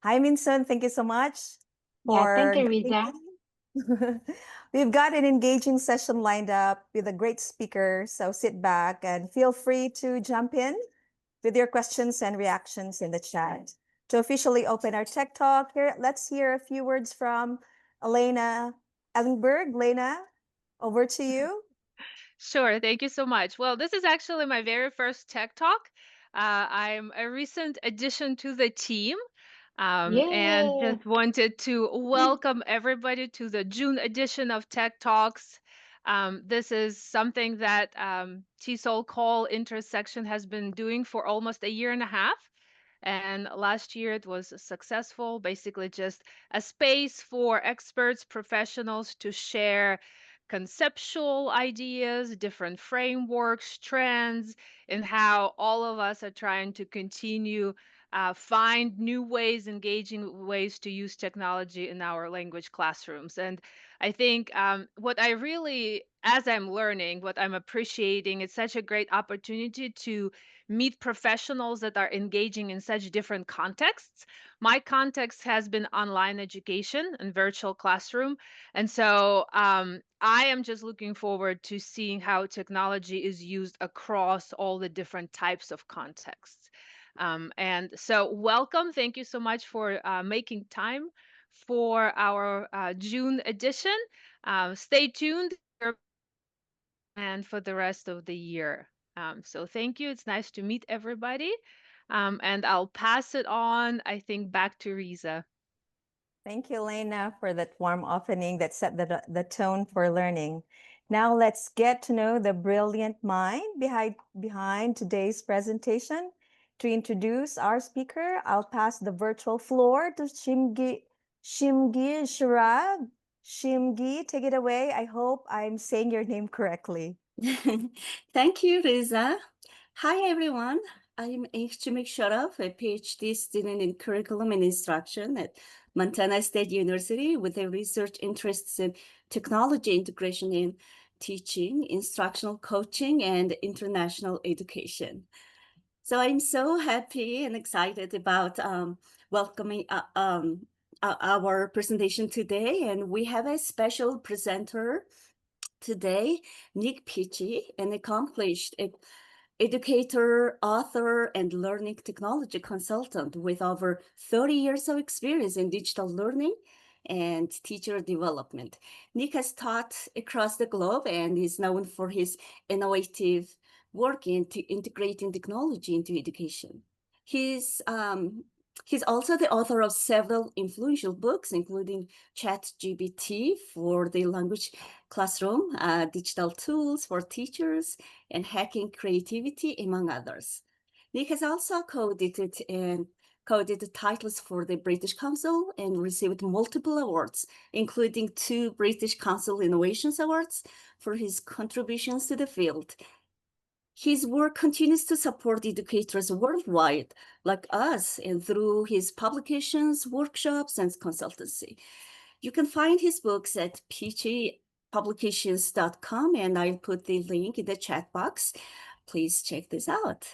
Hi, Minson. Thank you so much Yeah, thank for you, guiding Riza. me. We've got an engaging session lined up with a great speaker, so sit back and feel free to jump in with your questions and reactions in the chat. To officially open our Tech Talk, here, let's hear a few words from Elena Ellenberg. Lena, over to you. Sure, thank you so much. Well, this is actually my very first Tech Talk. I'm a recent addition to the team, and Yay! just wanted to welcome everybody to the June edition of Tech Talks. This is something that TESOL Call Intersection has been doing for almost a year and a half. And last year it was successful, basically just a space for experts, professionals to share conceptual ideas, different frameworks, trends, and how all of us are trying to continue find new ways, engaging ways to use technology in our language classrooms. And I think what I really, as I'm learning, what I'm appreciating, it's such a great opportunity to meet professionals that are engaging in such different contexts. My context has been online education and virtual classroom. And so I am just looking forward to seeing how technology is used across all the different types of contexts. And so, welcome. Thank you so much for making time for our June edition. Stay tuned and for the rest of the year. So, thank you. It's nice to meet everybody. And I'll pass it on, I think, back to Riza. Thank you, Lena, for that warm opening that set the tone for learning. Now let's get to know the brilliant mind behind today's presentation. To introduce our speaker, I'll pass the virtual floor to Shimgi Sharab. Shimgi, take it away. I hope I'm saying your name correctly. Thank you, Riza. Hi, everyone. I'm Nik Sharaf, a PhD student in curriculum and instruction at Montana State University with a research interests in technology integration in teaching, instructional coaching, and international education. So I'm so happy and excited about welcoming our presentation today. And we have a special presenter today, Nik Peachey, an accomplished educator, author, and learning technology consultant with over 30 years of experience in digital learning and teacher development. Nik has taught across the globe and is known for his innovative work into integrating technology into education. He's also the author of several influential books, including ChatGPT for the language classroom, digital tools for teachers, and hacking creativity, among others. Nik has also co-edited titles for the British Council and received multiple awards, including 2 British Council Innovations Awards for his contributions to the field. His work continues to support educators worldwide, like us, and through his publications, workshops, and consultancy. You can find his books at peacheypublications.com, and I'll put the link in the chat box. Please check this out.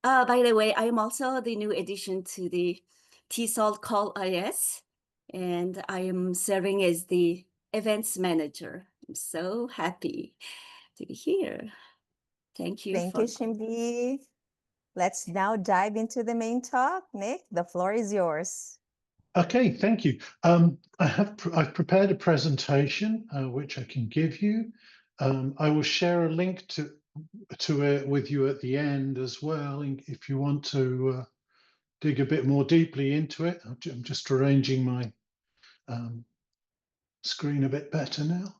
By the way, I am also the new addition to the TESOL Call IS, and I am serving as the events manager. I'm so happy to be here. Thank you. Thank you, Shimgi. Let's now dive into the main talk. Nik, the floor is yours. Okay, thank you. I've prepared a presentation which I can give you. I will share a link to it with you at the end as well, if you want to dig a bit more deeply into it. I'm just arranging my screen a bit better now.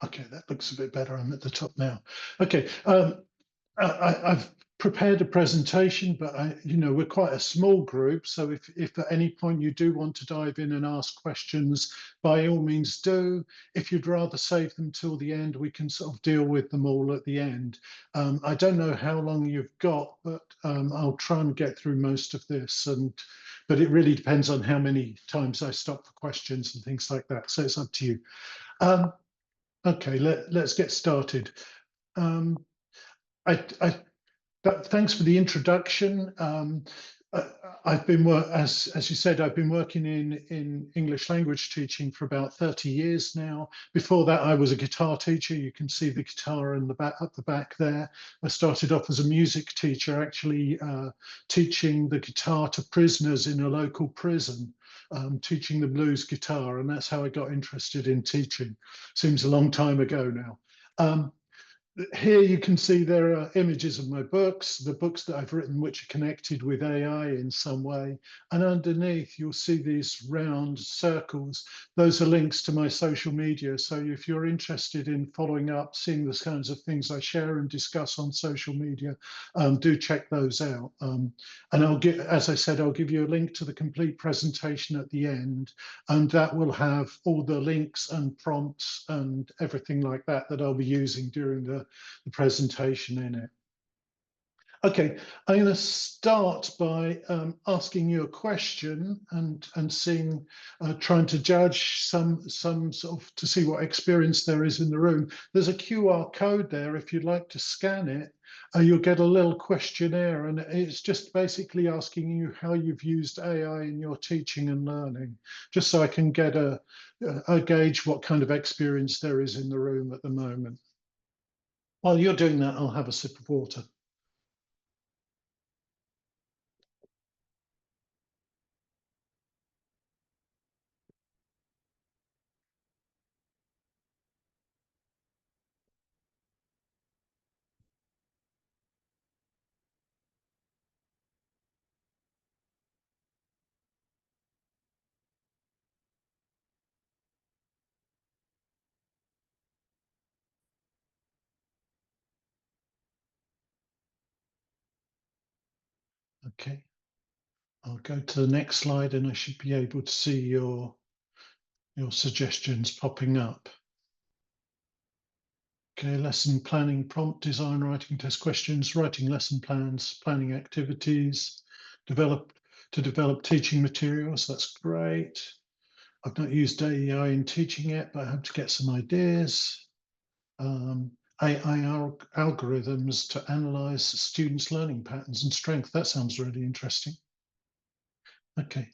Okay, that looks a bit better. I'm at the top now. Okay, I've prepared a presentation, but we're quite a small group. So if at any point you do want to dive in and ask questions, by all means do. If you'd rather save them till the end, we can sort of deal with them all at the end. I don't know how long you've got, but I'll try and get through most of this. But it really depends on how many times I stop for questions and things like that. So it's up to you. Okay, let's get started. Thanks for the introduction. I've been, as you said, I've been working in English language teaching for about 30 years now. Before that, I was a guitar teacher. You can see the guitar in the back, up the back there. I started off as a music teacher, actually teaching the guitar to prisoners in a local prison, teaching the blues guitar, and that's how I got interested in teaching. Seems a long time ago now. Here you can see there are images of my books, the books that I've written which are connected with AI in some way. And underneath you'll see these round circles. Those are links to my social media. So if you're interested in following up, seeing the kinds of things I share and discuss on social media, do check those out. And I'll get, as I said, I'll give you a link to the complete presentation at the end, and that will have all the links and prompts and everything like that that I'll be using during the presentation in it. Okay, I'm going to start by asking you a question and seeing, trying to judge some sort of, to see what experience there is in the room. There's a QR code there. If you'd like to scan it, you'll get a little questionnaire, and it's just basically asking you how you've used AI in your teaching and learning, just so I can get a gauge what kind of experience there is in the room at the moment. While you're doing that, I'll have a sip of water. Okay, I'll go to the next slide and I should be able to see your suggestions popping up. Okay, lesson planning, prompt design, writing test questions, writing lesson plans, planning activities, develop teaching materials. That's great. I've not used AI in teaching yet, but I have to get some ideas. AI algorithms to analyze students' learning patterns and strength. That sounds really interesting. Okay,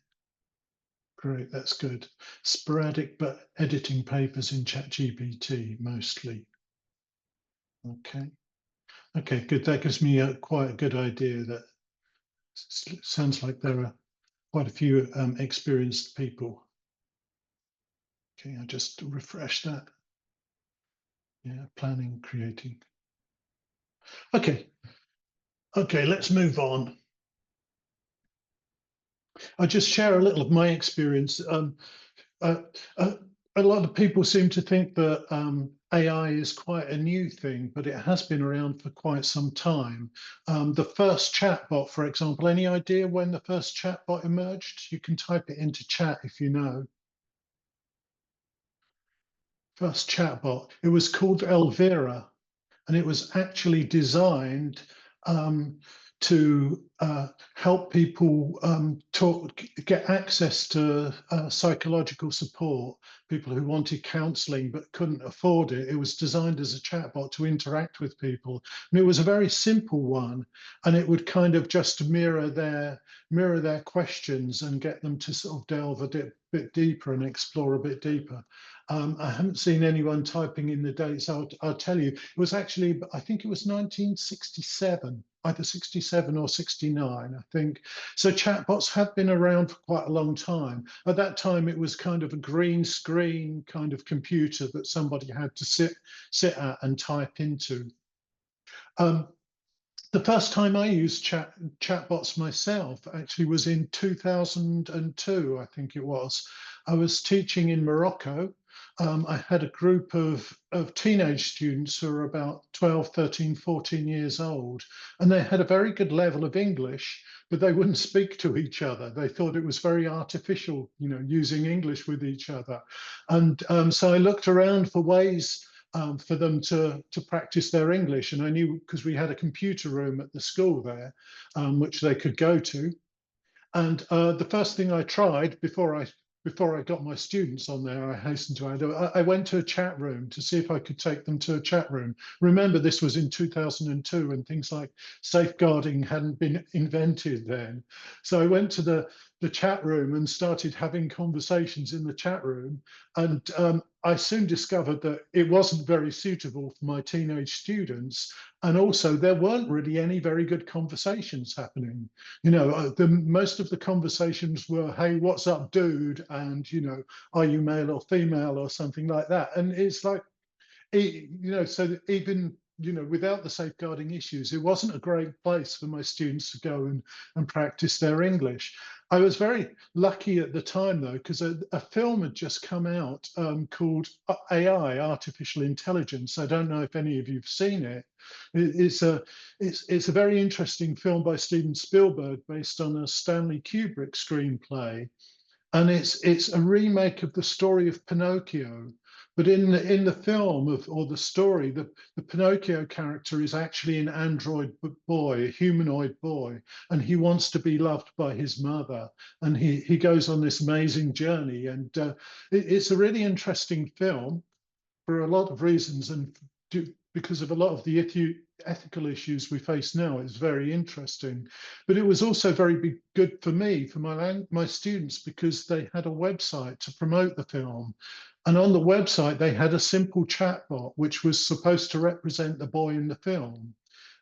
great, that's good. Sporadic but editing papers in ChatGPT mostly. Okay, okay, good. That gives me quite a good idea. That sounds like there are quite a few experienced people. Okay, I just refresh that. Yeah, planning, creating. Okay, okay, let's move on. I'll just share a little of my experience. A lot of people seem to think that AI is quite a new thing, but it has been around for quite some time. The first chatbot, for example, any idea when the first chatbot emerged? You can type it into chat if you know. First chatbot, it was called Elvira, and it was actually designed to help people get access to psychological support, people who wanted counseling but couldn't afford it. It was designed as a chatbot to interact with people. And it was a very simple one, and it would kind of just mirror their questions and get them to sort of delve a bit deeper and explore a bit deeper. I haven't seen anyone typing in the dates. I'll tell you, it was actually, I think it was 1967, either 67 or 69, I think. So chatbots have been around for quite a long time. At that time, it was kind of a green screen kind of computer that somebody had to sit at and type into. The first time I used chatbots myself actually was in 2002, I think it was. I was teaching in Morocco. I had a group of teenage students who were about 12, 13, 14 years old, and they had a very good level of English, but they wouldn't speak to each other. They thought it was very artificial, you know, using English with each other. And so I looked around for ways for them to practice their English. And I knew, because we had a computer room at the school there, which they could go to. And the first thing I tried before I before I got my students on there, I hasten to add, I went to a chat room to see if I could take them to a chat room. Remember, this was in 2002 and things like safeguarding hadn't been invented then. So I went to the chat room and started having conversations in the chat room. And I soon discovered that it wasn't very suitable for my teenage students. And also there weren't really any very good conversations happening. You know, most of the conversations were, hey, what's up, dude? And, you know, are you male or female or something like that? And it's like, you know, so that even, you know, without the safeguarding issues, it wasn't a great place for my students to go and practice their English. I was very lucky at the time, though, because a film had just come out called AI, Artificial Intelligence. I don't know if any of you've seen it. It's a very interesting film by Steven Spielberg based on a Stanley Kubrick screenplay. And it's a remake of the story of Pinocchio. But in the film or the story, the Pinocchio character is actually an android boy, a humanoid boy, and he wants to be loved by his mother. And he goes on this amazing journey. And it's a really interesting film for a lot of reasons, and because of a lot of the ethical issues we face now. It's very interesting, but it was also very good for me, for my students, because they had a website to promote the film. And on the website, they had a simple chatbot, which was supposed to represent the boy in the film.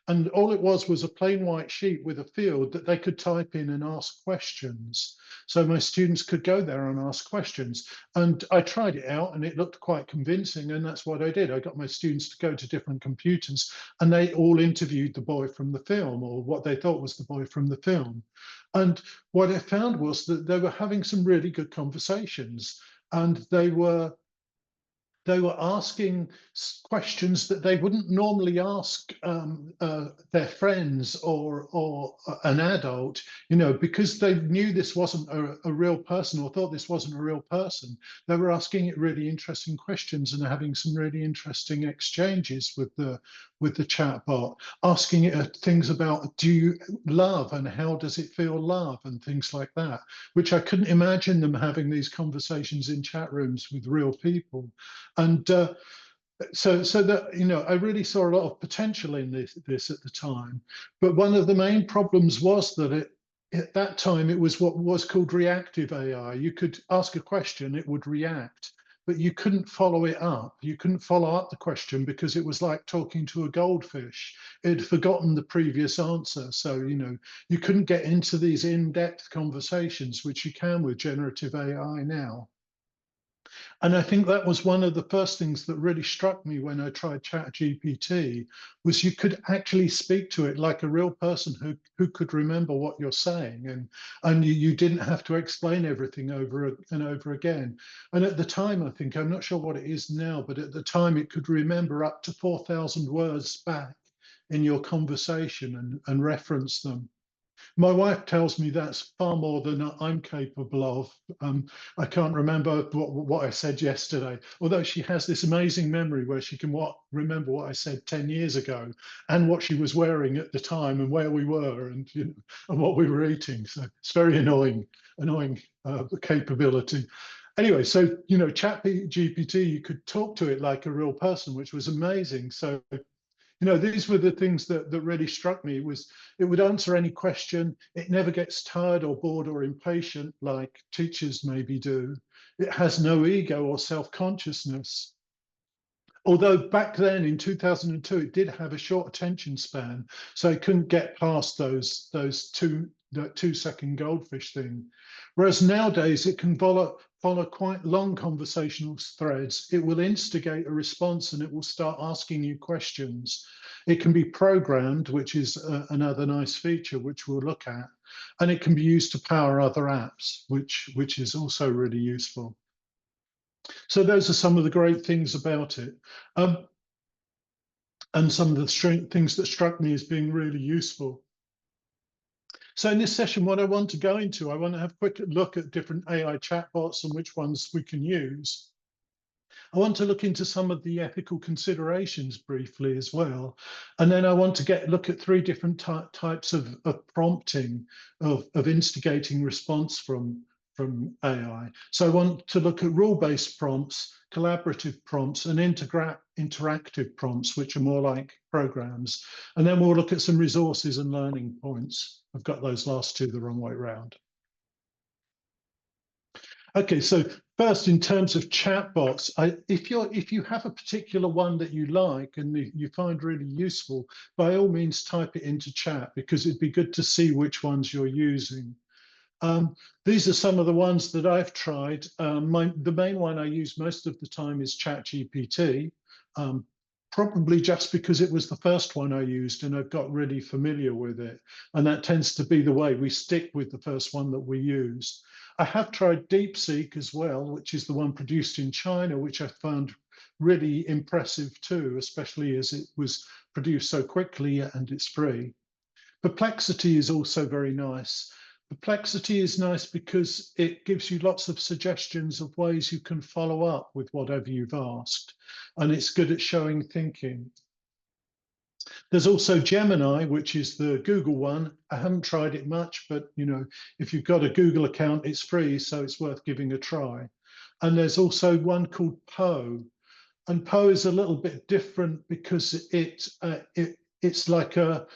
And all it was a plain white sheet with a field that they could type in and ask questions. So my students could go there and ask questions. And I tried it out and it looked quite convincing. And that's what I did. I got my students to go to different computers and they all interviewed the boy from the film, or what they thought was the boy from the film. And what I found was that they were having some really good conversations, and they were asking questions that they wouldn't normally ask their friends or an adult, you know, because they knew this wasn't a real person, or thought this wasn't a real person. They were asking it really interesting questions and having some really interesting exchanges with the chatbot, asking it things about, do you love, and how does it feel love, and things like that, which I couldn't imagine them having these conversations in chat rooms with real people. And so that, you know, I really saw a lot of potential in this at the time. But one of the main problems was that at that time, it was what was called reactive AI. You could ask a question, it would react, but you couldn't follow it up. You couldn't follow up the question because it was like talking to a goldfish. It had forgotten the previous answer. So, you know, you couldn't get into these in-depth conversations, which you can with generative AI now. And I think that was one of the first things that really struck me when I tried ChatGPT, was you could actually speak to it like a real person who could remember what you're saying, and you didn't have to explain everything over and over again. And at the time, I think, I'm not sure what it is now, but at the time it could remember up to 4,000 words back in your conversation and reference them. My wife tells me that's far more than I'm capable of. I can't remember what I said yesterday, although she has this amazing memory where she can remember what I said 10 years ago and what she was wearing at the time and where we were, and, you know, and what we were eating. So it's very annoying capability. Anyway, so, you know, ChatGPT, you could talk to it like a real person, which was amazing. So, you know, these were the things that really struck me. It would answer any question. It never gets tired or bored or impatient like teachers maybe do. It has no ego or self-consciousness. Although back then in 2002, it did have a short attention span, so it couldn't get past those that 2-second goldfish thing. Whereas nowadays it can follow quite long conversational threads. It will instigate a response and it will start asking you questions. It can be programmed, which is another nice feature which we'll look at, and it can be used to power other apps, which is also really useful. So those are some of the great things about it. And some of the things that struck me as being really useful. So in this session, what I want to go into, I want to have a quick look at different AI chatbots and which ones we can use. I want to look into some of the ethical considerations briefly as well. And then I want to look at 3 different types of prompting, of instigating response from from AI. So I want to look at rule-based prompts, collaborative prompts, and interactive prompts, which are more like programs. And then we'll look at some resources and learning points. I've got those last two the wrong way around. Okay, so first, in terms of chatbots, if you have a particular one that you like and you find really useful, by all means type it into chat, because it'd be good to see which ones you're using. These are some of the ones that I've tried. The main one I use most of the time is ChatGPT, probably just because it was the first one I used and I've got really familiar with it. And that tends to be the way we stick with the first one that we use. I have tried DeepSeek as well, which is the one produced in China, which I found really impressive too, especially as it was produced so quickly and it's free. Perplexity is also very nice. Perplexity is nice because it gives you lots of suggestions of ways you can follow up with whatever you've asked, and it's good at showing thinking. There's also Gemini, which is the Google one. I haven't tried it much, but if you've got a Google account, it's free, so it's worth giving a try. And there's also one called Poe, and Poe is a little bit different because it's like a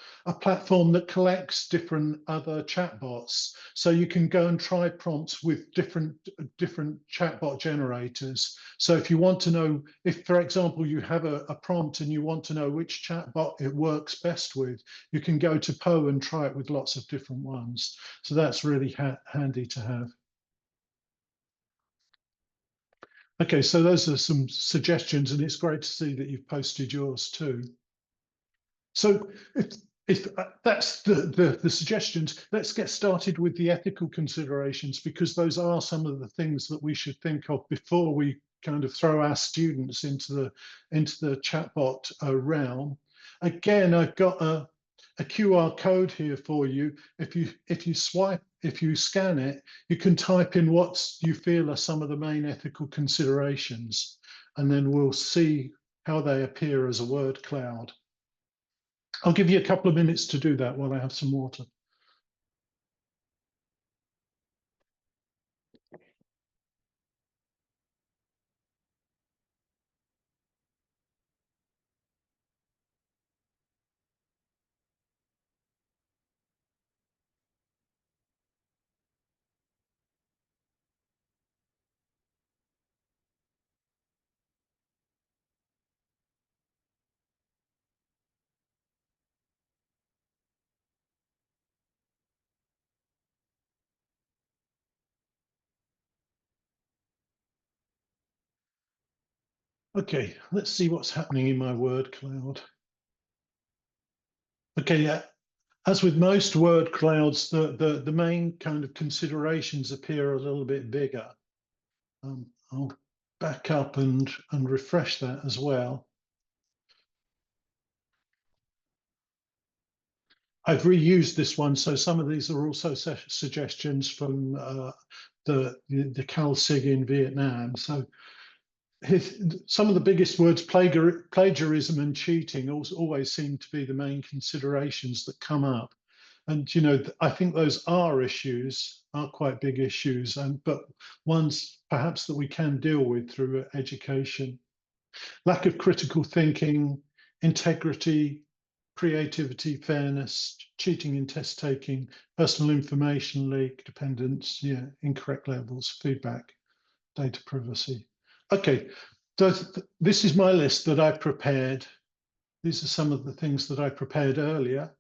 platform that collects different other chatbots. So you can go and try prompts with different chatbot generators. So if you want to know, if, for example, you have a prompt and you want to know which chatbot it works best with, you can go to Poe and try it with lots of different ones. So that's really handy to have. Okay, so those are some suggestions, and it's great to see that you've posted yours too. So if that's the suggestions, let's get started with the ethical considerations, because those are some of the things that we should think of before we kind of throw our students into the chatbot realm. Again, I've got a QR code here for you. If you scan it, you can type in what you feel are some of the main ethical considerations, and then we'll see how they appear as a word cloud. I'll give you a couple of minutes to do that while I have some water. Okay, let's see what's happening in my word cloud. Okay, yeah. As with most word clouds, the main kind of considerations appear a little bit bigger. I'll back up and refresh that as well. I've reused this one, so some of these are also suggestions from the CalSig in Vietnam. So some of the biggest words, plagiarism and cheating, always seem to be the main considerations that come up. And I think those are issues, are quite big issues, but ones perhaps that we can deal with through education. Lack of critical thinking, integrity, creativity, fairness, cheating in test taking, personal information leak, dependence, incorrect levels, feedback, data privacy. Okay, this is my list that I prepared. These are some of the things that I prepared earlier.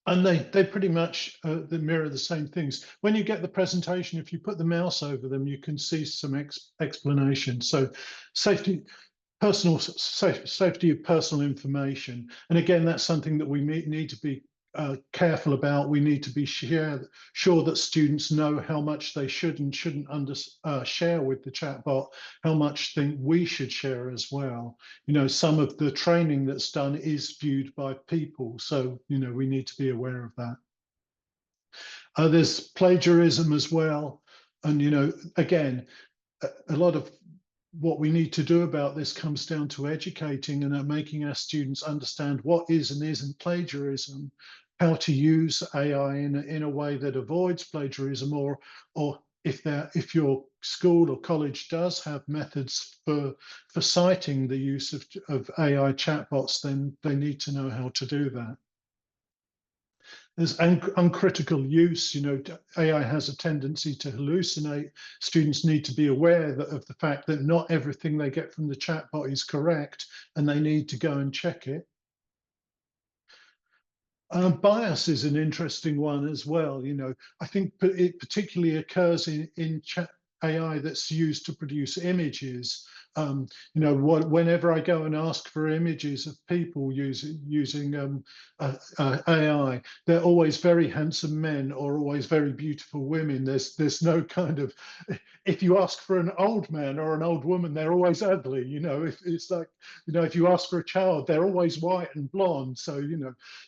And they pretty much they mirror the same things. When you get the presentation, if you put the mouse over them, you can see some explanation. So safety of personal information. And again, that's something that we need to be careful about. We need to be sure that students know how much they should and shouldn't share with the chatbot, how much we should share as well. Some of the training that's done is viewed by people, so we need to be aware of that. There's plagiarism as well, and again, a lot of what we need to do about this comes down to educating and making our students understand what is and isn't plagiarism, how to use AI in a way that avoids plagiarism or if your school or college does have methods for citing the use of AI chatbots, then they need to know how to do that. There's uncritical use. AI has a tendency to hallucinate. Students need to be aware of the fact that not everything they get from the chatbot is correct, and they need to go and check it. Bias is an interesting one as well. I think it particularly occurs in chat AI that's used to produce images. Whenever I go and ask for images of people using AI, they're always very handsome men or always very beautiful women. There's no kind of, if you ask for an old man or an old woman, they're always ugly. If it's like, if you ask for a child, they're always white and blonde. So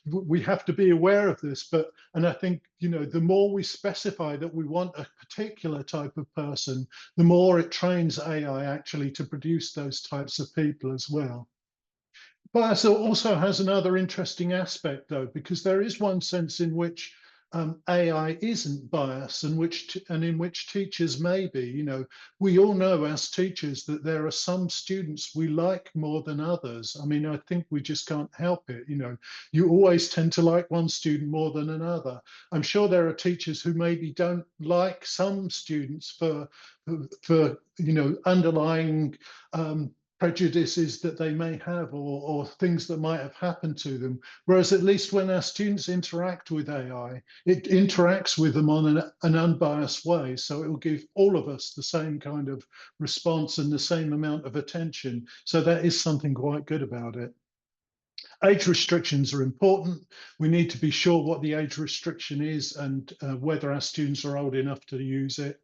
we have to be aware of this. And I think the more we specify that we want a particular type of person, the more it trains AI actually to produce those types of people as well. Bias also has another interesting aspect, though, because there is one sense in which AI isn't biased, and in which teachers may be. We all know as teachers that there are some students we like more than others. I mean, I think we just can't help it. You always tend to like one student more than another. I'm sure there are teachers who maybe don't like some students for underlying prejudices that they may have, or things that might have happened to them. Whereas at least when our students interact with AI, it interacts with them on an unbiased way. So it will give all of us the same kind of response and the same amount of attention. So that is something quite good about it. Age restrictions are important. We need to be sure what the age restriction is and whether our students are old enough to use it.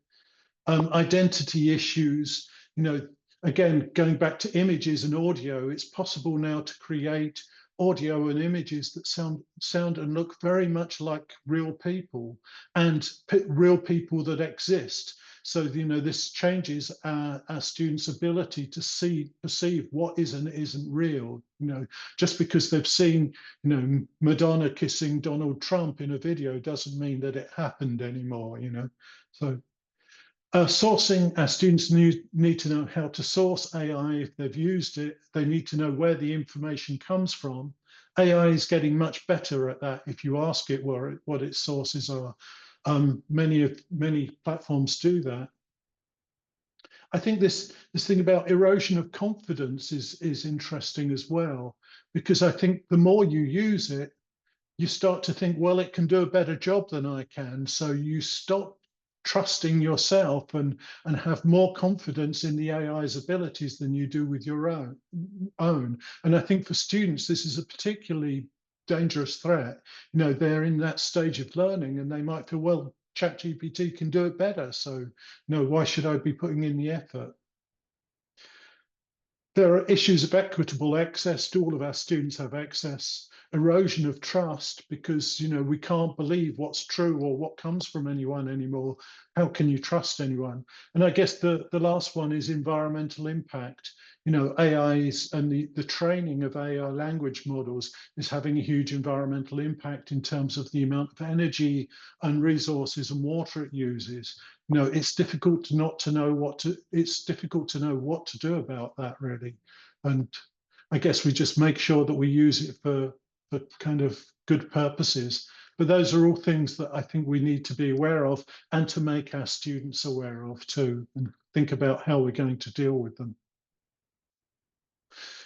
Identity issues, again, going back to images and audio, it's possible now to create audio and images that sound and look very much like real people, and real people that exist. So, this changes our students' ability to perceive what is and isn't real. Just because they've seen, Madonna kissing Donald Trump in a video doesn't mean that it happened anymore, So sourcing, our students need to know how to source AI if they've used it. They need to know where the information comes from. AI is getting much better at that if you ask it what its sources are. Many platforms do that. I think this thing about erosion of confidence is interesting as well, because I think the more you use it, you start to think, well, it can do a better job than I can. So you stop trusting yourself and have more confidence in the AI's abilities than you do with your own. And I think for students, this is a particularly dangerous threat. They're in that stage of learning and they might feel, well, ChatGPT can do it better. So why should I be putting in the effort? There are issues of equitable access. All of our students have access. Erosion of trust, because we can't believe what's true or what comes from anyone anymore. How can you trust anyone? And I guess the last one is environmental impact. AIs and the training of AI language models is having a huge environmental impact in terms of the amount of energy and resources and water it uses. It's difficult to know what to do about that, really. And I guess we just make sure that we use it for kind of good purposes. But those are all things that I think we need to be aware of and to make our students aware of too, and think about how we're going to deal with them.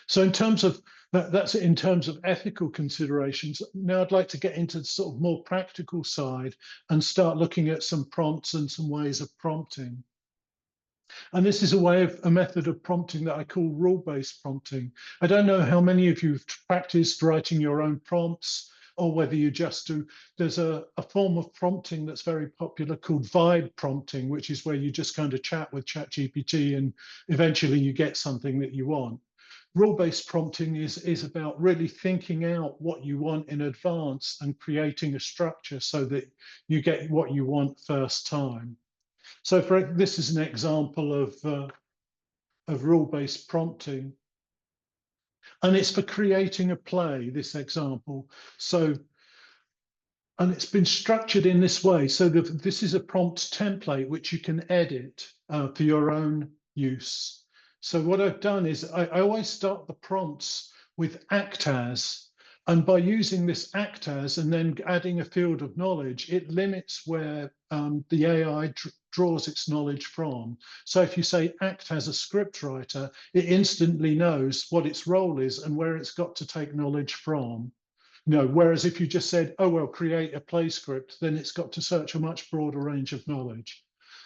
So in terms of that's in terms of ethical considerations. Now I'd like to get into the sort of more practical side and start looking at some prompts and some ways of prompting. And this is a method of prompting that I call rule-based prompting. I don't know how many of you have practiced writing your own prompts or whether you just do. There's a form of prompting that's very popular called vibe prompting, which is where you just kind of chat with ChatGPT and eventually you get something that you want. Rule-based prompting is about really thinking out what you want in advance and creating a structure so that you get what you want first time. So this is an example of rule-based prompting. And it's for creating a play, this example. So And it's been structured in this way. So this is a prompt template which you can edit for your own use. So what I've done is I always start the prompts with act as. And by using this act as and then adding a field of knowledge, it limits where the AI draws its knowledge from. So if you say act as a script writer, it instantly knows what its role is and where it's got to take knowledge from. No, whereas if you just said, oh, well, create a play script, then it's got to search a much broader range of knowledge.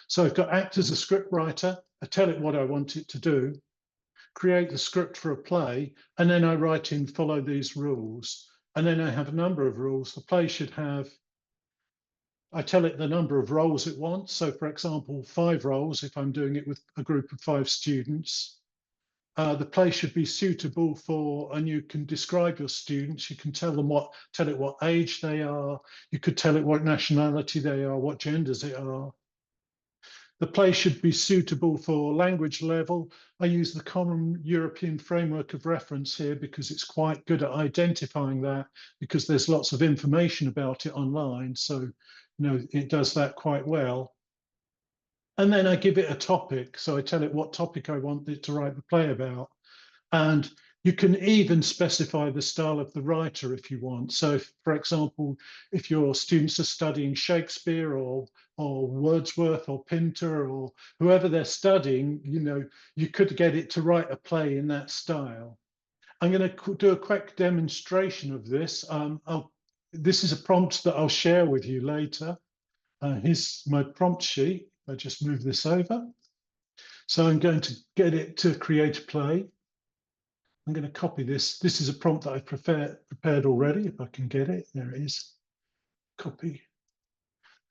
So I've got act as a script writer, I tell it what I want it to do, create the script for a play, and then I write in follow these rules. And then I have a number of rules. The play should have, I tell it the number of roles it wants. So for example, 5 roles if I'm doing it with a group of 5 students. The play should be suitable for, and you can describe your students. You can tell it what age they are. You could tell it what nationality they are, what genders they are. The play should be suitable for language level. I use the Common European Framework of Reference here because it's quite good at identifying that, because there's lots of information about it online. So, it does that quite well. And then I give it a topic. So I tell it what topic I want it to write the play about. And you can even specify the style of the writer if you want. So if, for example, if your students are studying Shakespeare or Wordsworth or Pinter or whoever they're studying, you could get it to write a play in that style. I'm going to do a quick demonstration of this. This is a prompt that I'll share with you later. Here's my prompt sheet. I just move this over. So I'm going to get it to create a play. I'm going to copy this. This is a prompt that I've prepared already, if I can get it. There it is. Copy.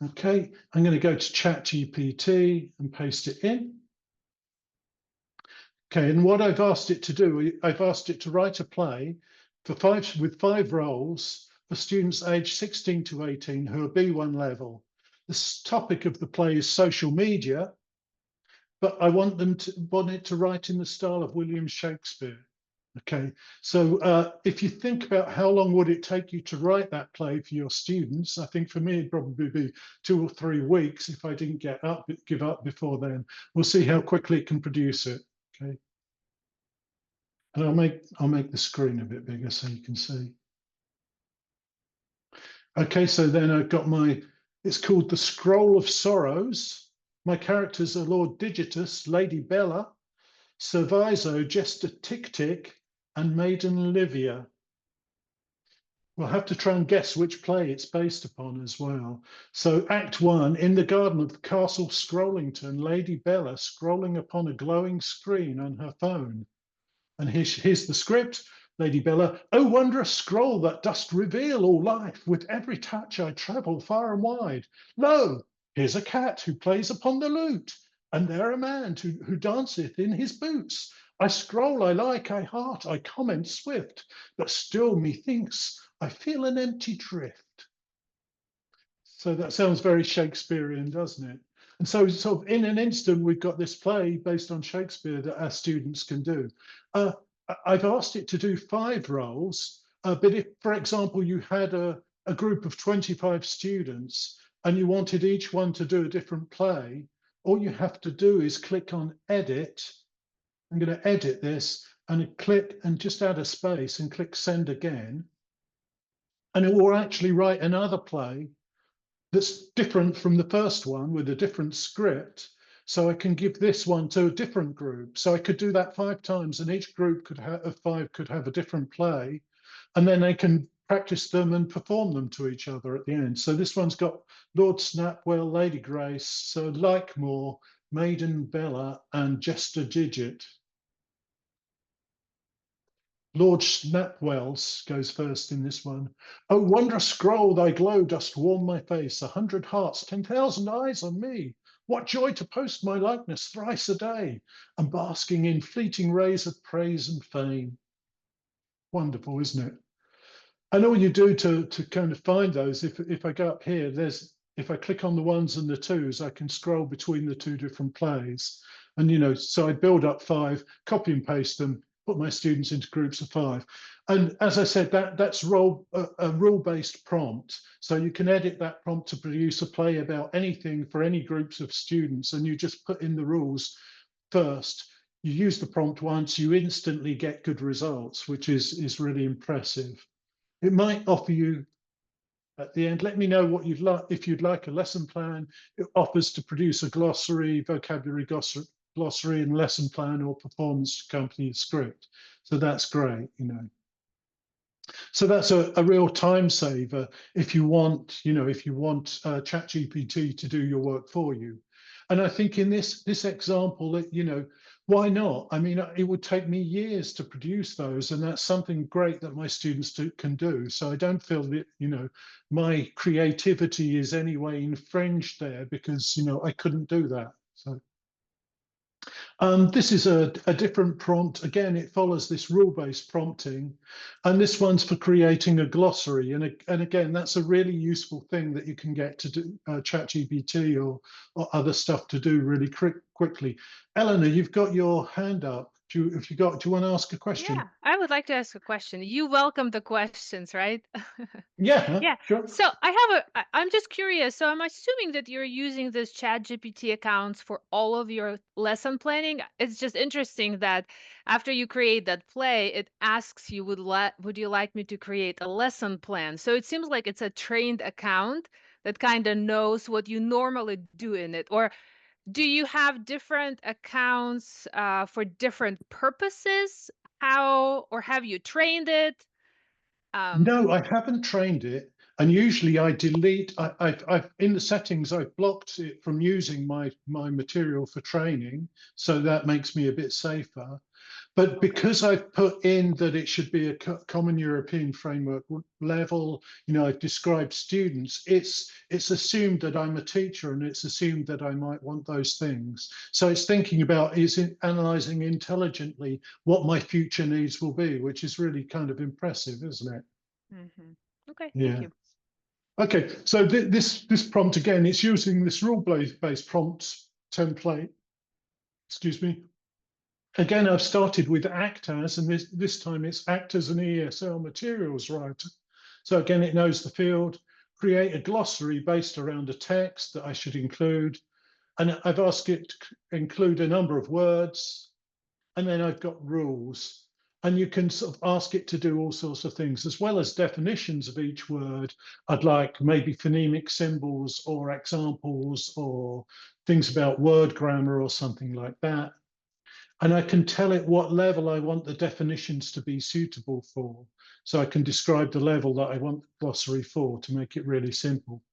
Okay, I'm going to go to ChatGPT and paste it in. Okay, and what I've asked it to do, I've asked it to write a play with 5 roles for students aged 16 to 18 who are B1 level. The topic of the play is social media, but I want it to write in the style of William Shakespeare. Okay, so if you think about how long would it take you to write that play for your students, I think for me it'd probably be 2 or 3 weeks if I didn't give up before then. We'll see how quickly it can produce it. Okay, and I'll make the screen a bit bigger so you can see. Okay, so then I've got it's called The Scroll of Sorrows. My characters are Lord Digitus, Lady Bella, Servizo, Jester Tick-Tick, and Maiden Livia. We'll have to try and guess which play it's based upon as well. So Act 1, in the garden of the Castle Scrollington, Lady Bella scrolling upon a glowing screen on her phone. And here's the script. Lady Bella, oh wondrous scroll that dost reveal all life. With every touch I travel far and wide. Lo, here's a cat who plays upon the lute, and there a man who danceth in his boots. I scroll, I like, I heart, I comment swift, but still methinks I feel an empty drift. So that sounds very Shakespearean, doesn't it? And so sort of in an instant, we've got this play based on Shakespeare that our students can do. I've asked it to do 5 roles, but if, for example, you had a group of 25 students and you wanted each one to do a different play, all you have to do is click on edit. I'm going to edit this and click and just add a space and click send again. And it will actually write another play that's different from the first one with a different script. So I can give this one to a different group. So I could do that 5 times and each group of 5 could have a different play. And then they can practice them and perform them to each other at the end. So this one's got Lord Snapwell, Lady Grace, Sir Likemore, Maiden Bella, and Jester Digit. Lord Snapwells goes first in this one. Oh, wondrous scroll, thy glow dost warm my face. 100 hearts, 10,000 eyes on me. What joy to post my likeness thrice a day, and basking in fleeting rays of praise and fame. Wonderful, isn't it? And all you do to kind of find those, if I go up here, if I click on the 1s and the 2s, I can scroll between the 2 different plays. And, so I build up 5, copy and paste them, put my students into groups of 5. And as I said, that's a rule-based prompt. So you can edit that prompt to produce a play about anything for any groups of students, and you just put in the rules first. You use the prompt once, you instantly get good results, which is really impressive. It might offer you at the end, let me know what you'd like. If you'd like a lesson plan, it offers to produce a glossary, vocabulary glossary and lesson plan, or performance accompanying script. So that's great, you know. So that's a real time saver if you want, you know, if you want ChatGPT to do your work for you. And I think in this example, that, you know, why not? I mean, it would take me years to produce those, and that's something great that my students can do. So I don't feel that, you know, my creativity is anyway infringed there, because, you know, I couldn't do that. So. This is a different prompt. Again, it follows this rule-based prompting, and this one's for creating a glossary. And again, that's a really useful thing that you can get to do ChatGPT or other stuff to do really quickly. Eleanor, you've got your hand up. Do you want to ask a question? Yeah, I would like to ask a question. You welcome the questions, right? Yeah, Yeah. sure. So I'm just curious. So I'm assuming that you're using this ChatGPT accounts for all of your lesson planning. It's just interesting that after you create that play, it asks you, would you like me to create a lesson plan? So it seems like it's a trained account that kind of knows what you normally do in it. Or do you have different accounts for different purposes? How, or have you trained it? No, I haven't trained it, and usually I delete. I've in the settings I've blocked it from using my material for training, so that makes me a bit safer. But because I've put in that it should be a common European framework level, you know, I've described students, it's assumed that I'm a teacher, and it's assumed that I might want those things. So it's thinking about, analyzing intelligently what my future needs will be, which is really kind of impressive, isn't it? Okay, thank Yeah. you. Okay, so this prompt, again, it's using this rule-based prompts template. Excuse me. Again, I've started with act as, and this time it's act as an ESL materials writer. So again, it knows the field, create a glossary based around a text that I should include. And I've asked it to include a number of words, and then I've got rules. And you can sort of ask it to do all sorts of things, as well as definitions of each word. I'd like maybe phonemic symbols or examples or things about word grammar or something like that. And I can tell it what level I want the definitions to be suitable for. So I can describe the level that I want the glossary for to make it really simple.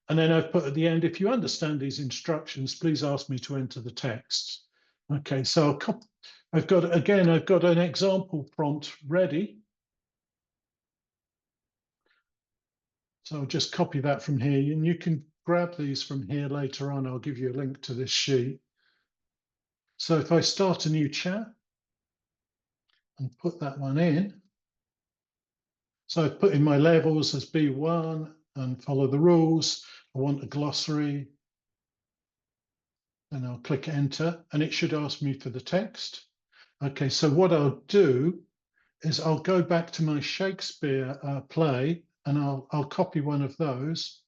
And then I've put at the end, if you understand these instructions, please ask me to enter the text. Okay, so I've got an example prompt ready. So I'll just copy that from here, and you can grab these from here later on. I'll give you a link to this sheet. So if I start a new chat and put that one in, so I've put in my levels as B1 and follow the rules. I want a glossary, and I'll click enter, and it should ask me for the text. Okay, so what I'll do is I'll go back to my Shakespeare play, and I'll copy one of those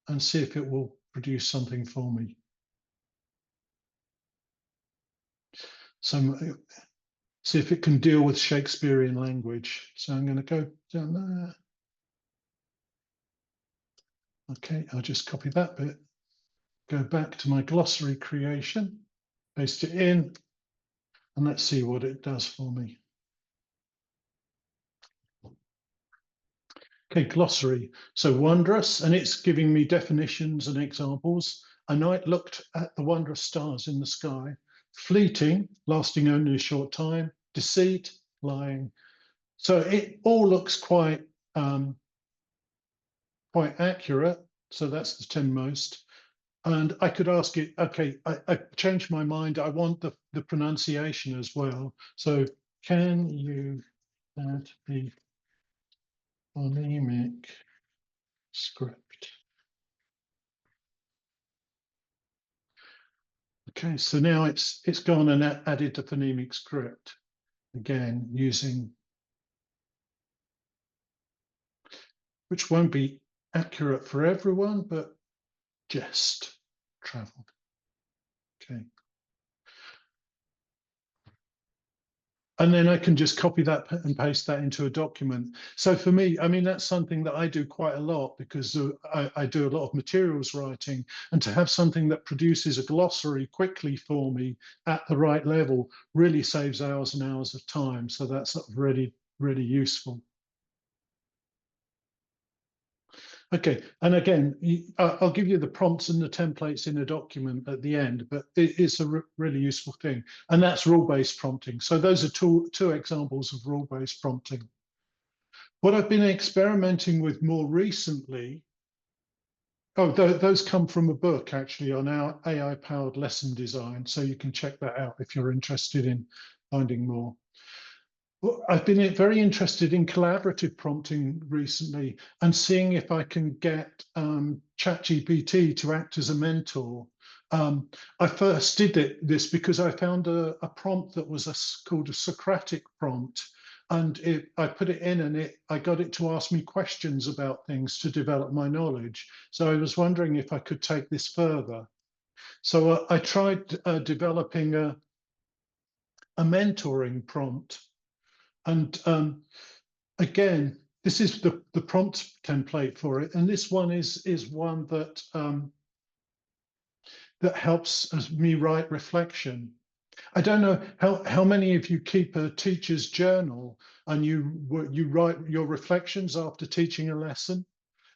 and see if it will produce something for me. So see if it can deal with Shakespearean language. So I'm going to go down there. Okay, I'll just copy that bit, go back to my glossary creation, paste it in, and let's see what it does for me. Okay, glossary. So wondrous, and it's giving me definitions and examples. A night looked at the wondrous stars in the sky. Fleeting, lasting only a short time. Deceit, lying. So it all looks quite accurate. So that's the 10 most. And I could ask it, okay, I changed my mind. I want the pronunciation as well. So can you add the phonemic script? Okay, so now it's gone and added the phonemic script, again, using which won't be accurate for everyone, but just traveled. Okay. And then I can just copy that and paste that into a document. So for me, I mean, that's something that I do quite a lot because I do a lot of materials writing, and to have something that produces a glossary quickly for me at the right level really saves hours and hours of time. So that's really, really useful. Okay, and again, I'll give you the prompts and the templates in a document at the end, but it's a really useful thing. And that's rule-based prompting. So those are two examples of rule-based prompting. What I've been experimenting with more recently, those come from a book actually on our AI-powered lesson design. So you can check that out if you're interested in finding more. Well, I've been very interested in collaborative prompting recently and seeing if I can get ChatGPT to act as a mentor. I first did this because I found a prompt that was called a Socratic prompt, and I put it in and I got it to ask me questions about things to develop my knowledge. So I was wondering if I could take this further. So I tried developing a mentoring prompt. And again, this is the prompt template for it, and this one is one that that helps me write reflection. I don't know how many of you keep a teacher's journal and you write your reflections after teaching a lesson.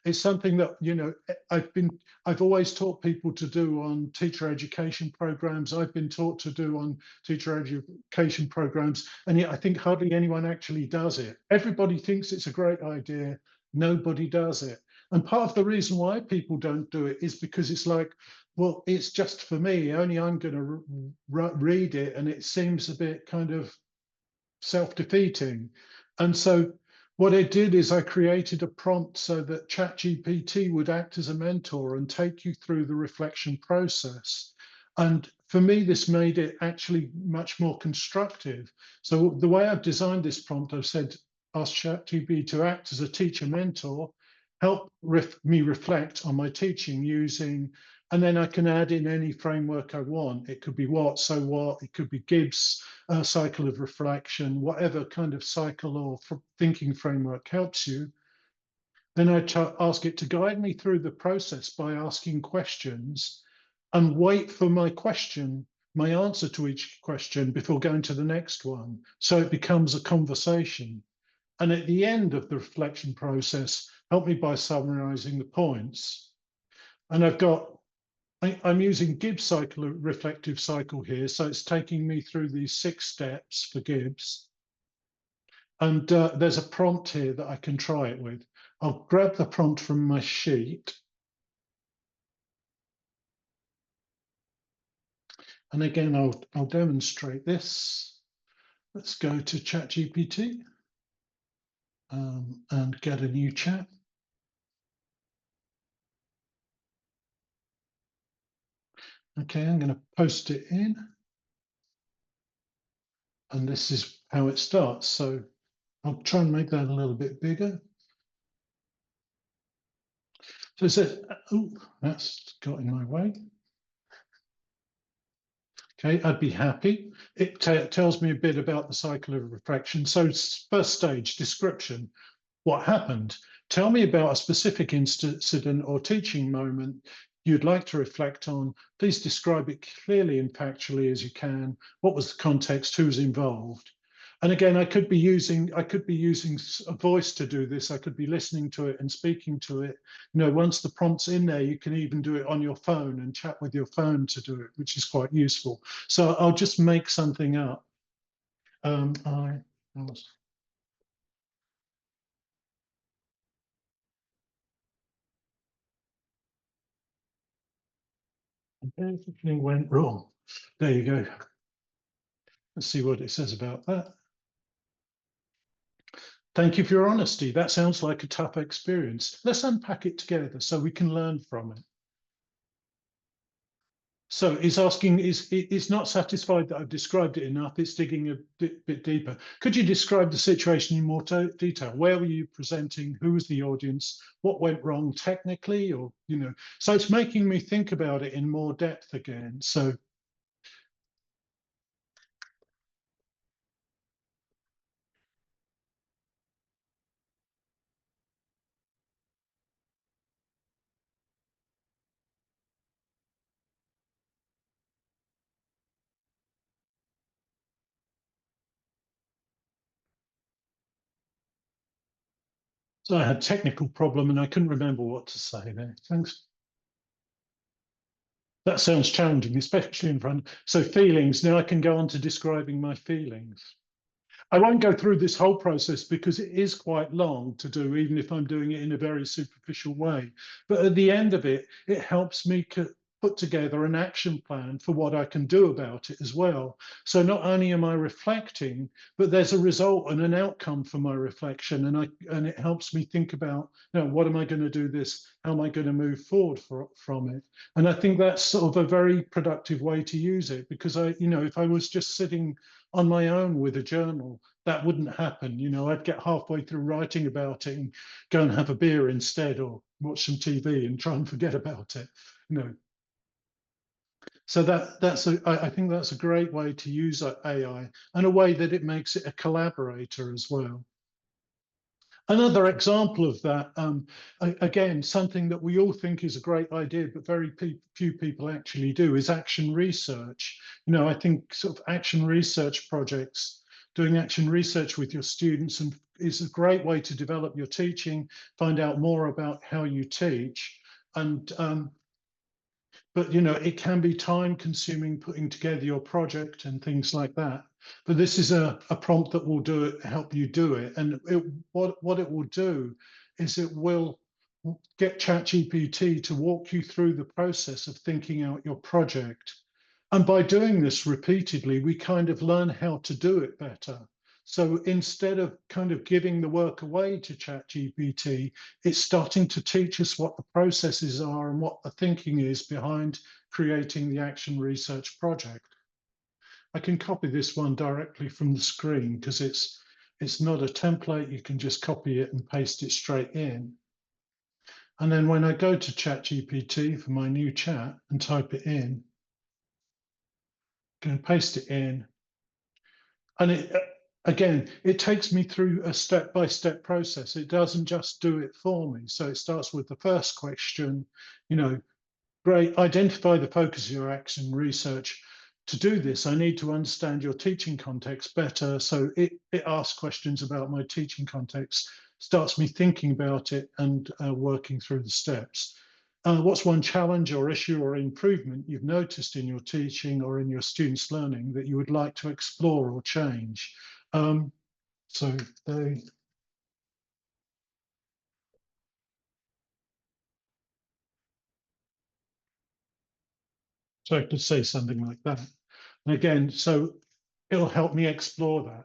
It's something that, you know, I've always taught people to do on teacher education programs. I've been taught to do on teacher education programs, and yet I think hardly anyone actually does it. Everybody thinks it's a great idea. Nobody does it. And part of the reason why people don't do it is because it's like, well, it's just for me. Only I'm going to read it, and it seems a bit kind of self-defeating. And so what I did is I created a prompt so that ChatGPT would act as a mentor and take you through the reflection process. And for me, this made it actually much more constructive. So the way I've designed this prompt, I've said, ask ChatGPT to act as a teacher mentor, help me reflect on my teaching using, and then I can add in any framework I want. It could be what, so what, it could be Gibbs cycle of reflection, whatever kind of cycle or thinking framework helps you. Then I ask it to guide me through the process by asking questions and wait for my answer to each question before going to the next one. So it becomes a conversation. And at the end of the reflection process, help me by summarizing the points. And I'm using Gibbs cycle, reflective cycle here. So it's taking me through these 6 steps for Gibbs. And there's a prompt here that I can try it with. I'll grab the prompt from my sheet. And again, I'll demonstrate this. Let's go to ChatGPT and get a new chat. Okay, I'm going to post it in. And this is how it starts. So I'll try and make that a little bit bigger. So it says, oh, that's got in my way. Okay, I'd be happy. It tells me a bit about the cycle of reflection. So first stage, description. What happened? Tell me about a specific incident or teaching moment you'd like to reflect on. Please describe it clearly and factually as you can. What was the context? Who's involved? And again, I could be using a voice to do this. I could be listening to it and speaking to it. You know, once the prompt's in there, you can even do it on your phone and chat with your phone to do it, which is quite useful. So I'll just make something up. Everything went wrong. There you go. Let's see what it says about that. Thank you for your honesty. That sounds like a tough experience. Let's unpack it together so we can learn from it. So it's asking, it's not satisfied that I've described it enough. It's digging a bit deeper. Could you describe the situation in more detail? Where were you presenting? Who was the audience? What went wrong technically? Or, you know, so it's making me think about it in more depth again. So I had a technical problem and I couldn't remember what to say there. Thanks. That sounds challenging, especially in front. So feelings, now I can go on to describing my feelings. I won't go through this whole process because it is quite long to do, even if I'm doing it in a very superficial way. But at the end of it, it helps me put together an action plan for what I can do about it as well. So not only am I reflecting, but there's a result and an outcome for my reflection. And it helps me think about, you know, what am I going to do this? How am I going to move forward from it? And I think that's sort of a very productive way to use it, because you know, if I was just sitting on my own with a journal, that wouldn't happen. You know, I'd get halfway through writing about it and go and have a beer instead, or watch some TV and try and forget about it. You know, so I think that's a great way to use AI, and a way that it makes it a collaborator as well. Another example of that, again, something that we all think is a great idea, but very few people actually do, is action research. You know, I think sort of action research projects, doing action research with your students is a great way to develop your teaching, find out more about how you teach. And but you know, it can be time consuming putting together your project and things like that. But this is a prompt that will do it, help you do it. And what it will do is it will get ChatGPT to walk you through the process of thinking out your project. And by doing this repeatedly, we kind of learn how to do it better. So instead of kind of giving the work away to ChatGPT, it's starting to teach us what the processes are and what the thinking is behind creating the action research project. I can copy this one directly from the screen because it's not a template. You can just copy it and paste it straight in. And then when I go to ChatGPT for my new chat and type it in, I can paste it in. And it takes me through a step-by-step process. It doesn't just do it for me. So it starts with the first question, you know, great, identify the focus of your action research. To do this, I need to understand your teaching context better. So it asks questions about my teaching context, starts me thinking about it and working through the steps. What's one challenge or issue or improvement you've noticed in your teaching or in your students' learning that you would like to explore or change? So they. So I could say something like that. And again, so it'll help me explore that.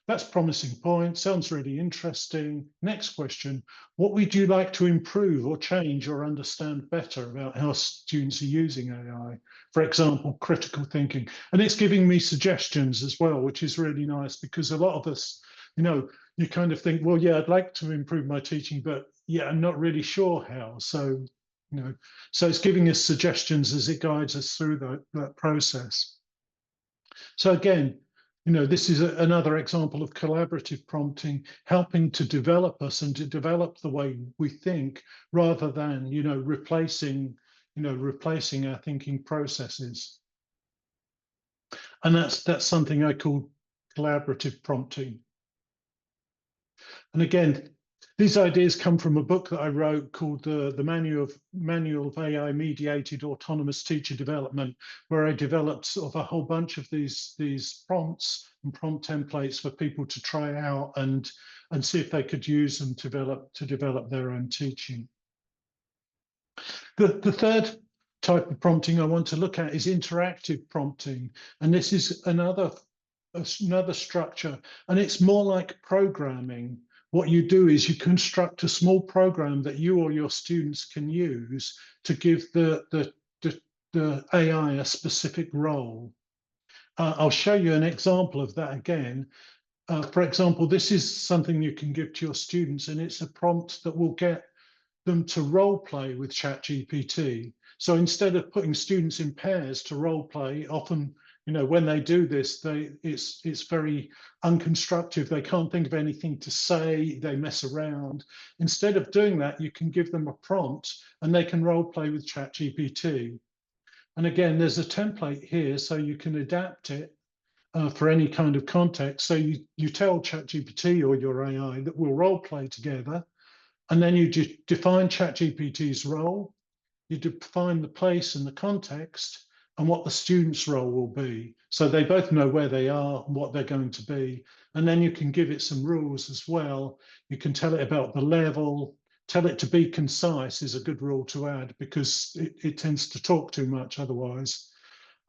That's a promising point. Sounds really interesting. Next question. What would you like to improve or change or understand better about how students are using AI? For example, critical thinking. And it's giving me suggestions as well, which is really nice, because a lot of us, you know, you kind of think, well, yeah, I'd like to improve my teaching, but yeah, I'm not really sure how. So, you know, so it's giving us suggestions as it guides us through that process. So again, you know, this is another example of collaborative prompting, helping to develop us and to develop the way we think, rather than, you know, replacing our thinking processes. And that's something I call collaborative prompting. And again, these ideas come from a book that I wrote called the Manual of AI Mediated Autonomous Teacher Development, where I developed sort of a whole bunch of these prompts and prompt templates for people to try out and see if they could use them to develop their own teaching. The third type of prompting I want to look at is interactive prompting, and this is another structure, and it's more like programming. What you do is you construct a small program that you or your students can use to give the the AI a specific role. I'll show you an example of that again. For example, this is something you can give to your students, and it's a prompt that will get them to role play with ChatGPT. So instead of putting students in pairs to role play, often, you know, when they do this, it's very unconstructive. They can't think of anything to say. They mess around. Instead of doing that, you can give them a prompt, and they can role play with ChatGPT. And again, there's a template here, so you can adapt it for any kind of context. So you tell ChatGPT or your AI that we'll role play together, and then you define ChatGPT's role, you define the place and the context, and what the student's role will be. So they both know where they are and what they're going to be. And then you can give it some rules as well. You can tell it about the level, tell it to be concise is a good rule to add, because it tends to talk too much otherwise.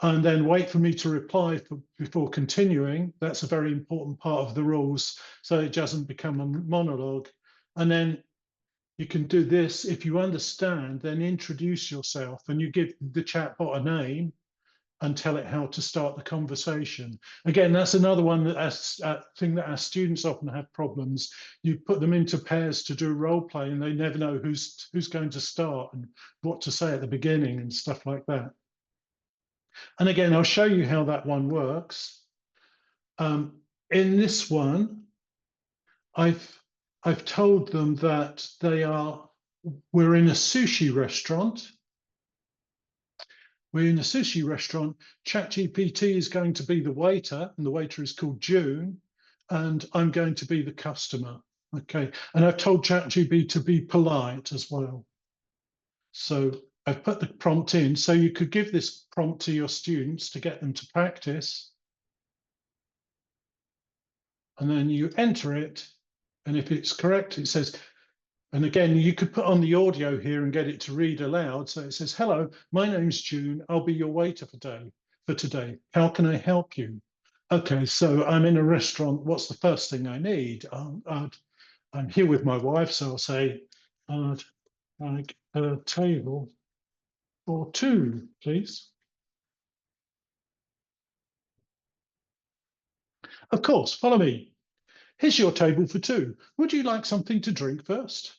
And then wait for me to reply before continuing. That's a very important part of the rules, so it doesn't become a monologue. And then you can do this. If you understand, then introduce yourself, and you give the chatbot a name and tell it how to start the conversation. Again, that's another one thing that our students often have problems. You put them into pairs to do role play, and they never know who's going to start and what to say at the beginning and stuff like that. And again, I'll show you how that one works. In this one, I've told them that we're in a sushi restaurant. We're in a sushi restaurant. ChatGPT is going to be the waiter, and the waiter is called June, and I'm going to be the customer. Okay, and I've told ChatGPT to be polite as well. So I've put the prompt in. So you could give this prompt to your students to get them to practice. And then you enter it. And if it's correct, it says, and again, you could put on the audio here and get it to read aloud. So it says, hello, my name's June. I'll be your waiter for today. How can I help you? Okay, so I'm in a restaurant. What's the first thing I need? I'm here with my wife, so I'll say, I'd like a table for two, please. Of course, follow me. Here's your table for two. Would you like something to drink first?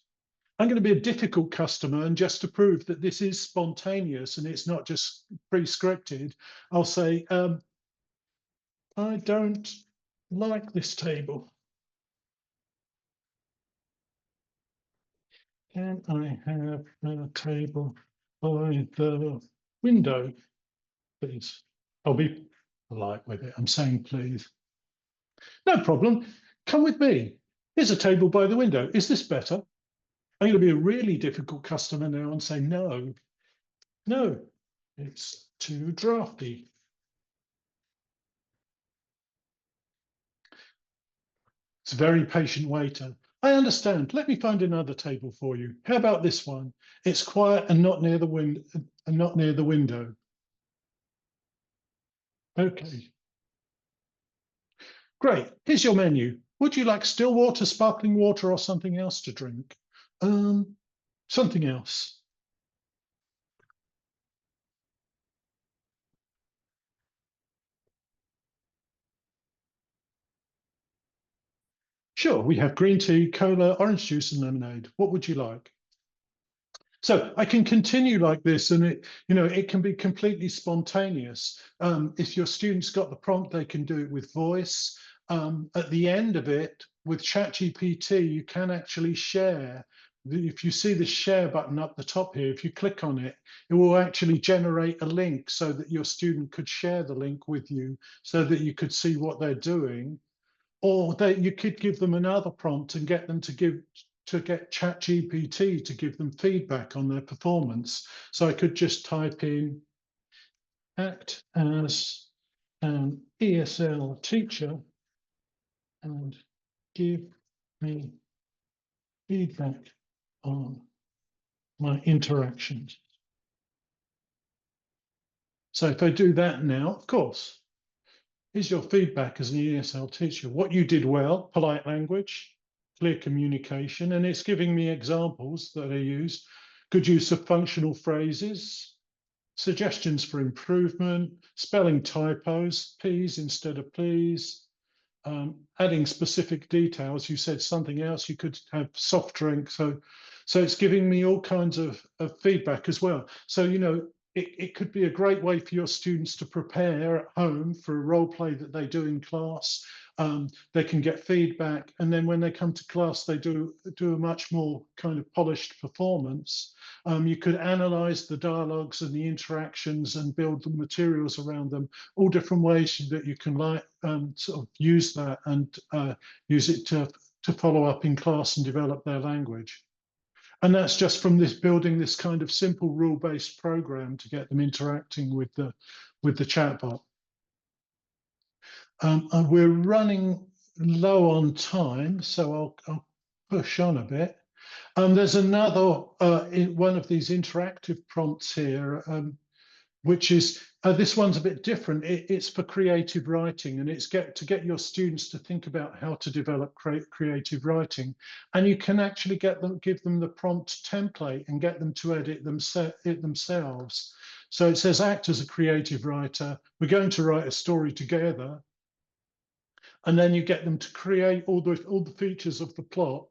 I'm going to be a difficult customer, and just to prove that this is spontaneous and it's not just pre-scripted, I'll say, I don't like this table. Can I have a table by the window, please? I'll be polite with it. I'm saying please. No problem. Come with me. Here's a table by the window. Is this better? I'm going to be a really difficult customer now and say, no, it's too drafty. It's a very patient waiter. I understand. Let me find another table for you. How about this one? It's quiet and not near the window. Okay. Great. Here's your menu. Would you like still water, sparkling water, or something else to drink? Something else. Sure, we have green tea, cola, orange juice, and lemonade. What would you like? So I can continue like this, and it can be completely spontaneous. If your students got the prompt, they can do it with voice. At the end of it, with ChatGPT, you can actually share. If you see the share button up the top here, if you click on it, it will actually generate a link so that your student could share the link with you, so that you could see what they're doing. Or you could give them another prompt and get them to get ChatGPT to give them feedback on their performance. So I could just type in, act as an ESL teacher and give me feedback on my interactions. So if I do that now, of course, here's your feedback as an ESL teacher. What you did well, polite language, clear communication, and it's giving me examples that I use. Good use of functional phrases, suggestions for improvement, spelling typos, P's instead of please, adding specific details. You said something else, you could have soft drink. So it's giving me all kinds of feedback as well. So, you know, it could be a great way for your students to prepare at home for a role play that they do in class. They can get feedback, and then when they come to class, they do a much more kind of polished performance. You could analyze the dialogues and the interactions and build the materials around them, all different ways that you can sort of use that and use it to follow up in class and develop their language. And that's just from this building this kind of simple rule-based program to get them interacting with the chatbot. And we're running low on time, so I'll push on a bit. There's another one of these interactive prompts here, which is this one's a bit different. It's for creative writing, and it's to get your students to think about how to develop creative writing. And you can actually give them the prompt template and get them to edit it themselves. So it says, act as a creative writer. We're going to write a story together. And then you get them to create all the features of the plot.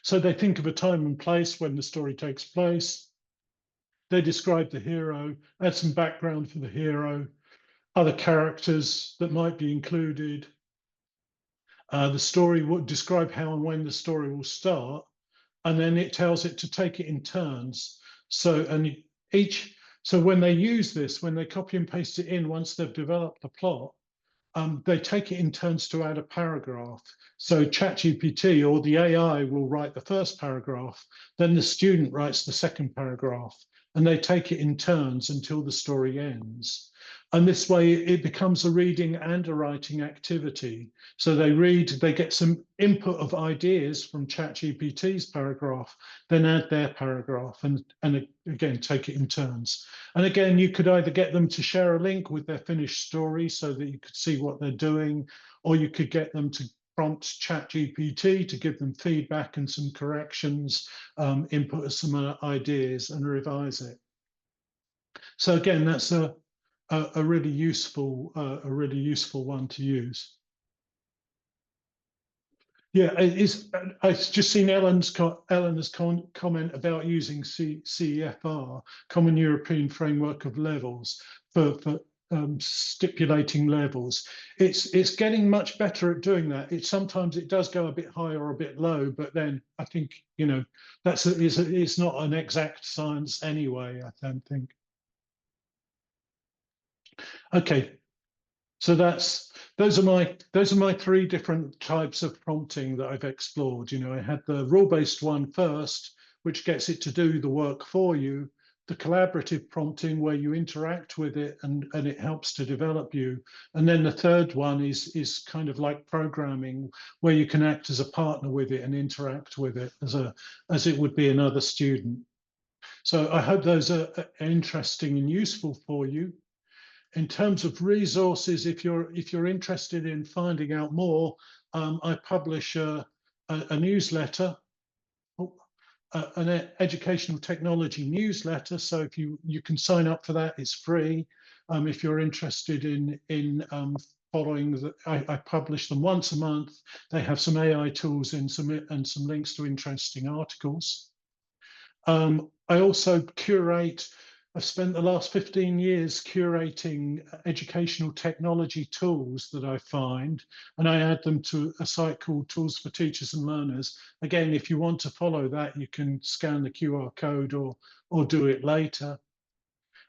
So they think of a time and place when the story takes place. They describe the hero, add some background for the hero, other characters that might be included. The story will describe how and when the story will start, and then it tells it to take it in turns. So when they use this, when they copy and paste it in, once they've developed the plot, they take it in turns to add a paragraph. So ChatGPT or the AI will write the first paragraph, then the student writes the second paragraph, and they take it in turns until the story ends. And this way it becomes a reading and a writing activity. So they read, they get some input of ideas from ChatGPT's paragraph, then add their paragraph and again, take it in turns. And again, you could either get them to share a link with their finished story so that you could see what they're doing, or you could get them to prompt ChatGPT to give them feedback and some corrections, input some ideas and revise it. So again, that's a really useful one to use. Yeah, I've just seen Elena's comment about using CEFR, Common European Framework of Levels, for stipulating levels. It's getting much better at doing that. Sometimes it does go a bit high or a bit low, but then I think, you know, it's not an exact science anyway, I don't think. Okay, so those are my three different types of prompting that I've explored. You know, I had the rule-based one first, which gets it to do the work for you, the collaborative prompting where you interact with it and it helps to develop you. And then the third one is kind of like programming, where you can act as a partner with it and interact with it as it would be another student. So I hope those are interesting and useful for you. In terms of resources, if you're interested in finding out more, I publish a newsletter, an educational technology newsletter. So if you can sign up for that, it's free. If you're interested in following, I publish them once a month. They have some AI tools and some links to interesting articles. I also curate. I've spent the last 15 years curating educational technology tools that I find, and I add them to a site called Tools for Teachers and Learners. Again, if you want to follow that, you can scan the QR code or do it later.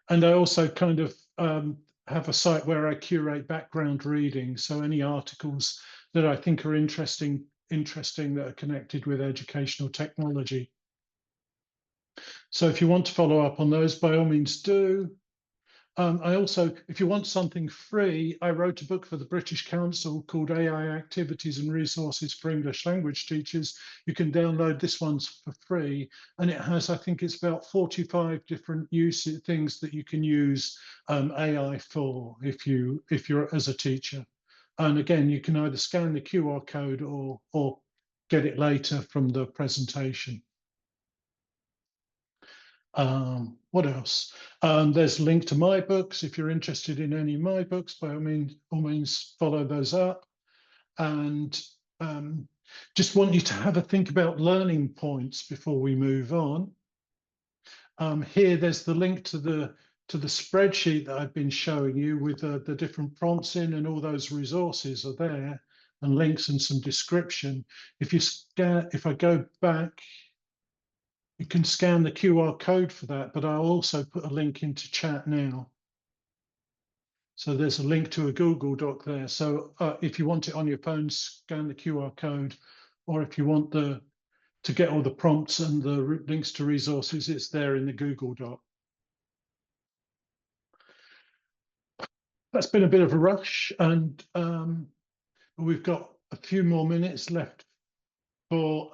And I also kind of have a site where I curate background reading. So any articles that I think are interesting that are connected with educational technology. So if you want to follow up on those, by all means do. I also, if you want something free, I wrote a book for the British Council called AI Activities and Resources for English Language Teachers. You can download this one for free, and it has, I think it's about 45 different things that you can use AI for if you're as a teacher. And again, you can either scan the QR code or get it later from the presentation. what else? There's a link to my books. If you're interested in any of my books, by all means follow those up. And just want you to have a think about learning points before we move on. Here, there's the link to the spreadsheet that I've been showing you with the different prompts in, and all those resources are there, and links and some description. If I go back, you can scan the QR code for that, but I'll also put a link into chat now. So there's a link to a Google Doc there. So if you want it on your phone, scan the QR code, or if you want to get all the prompts and the links to resources, it's there in the Google Doc. That's been a bit of a rush, and we've got a few more minutes left for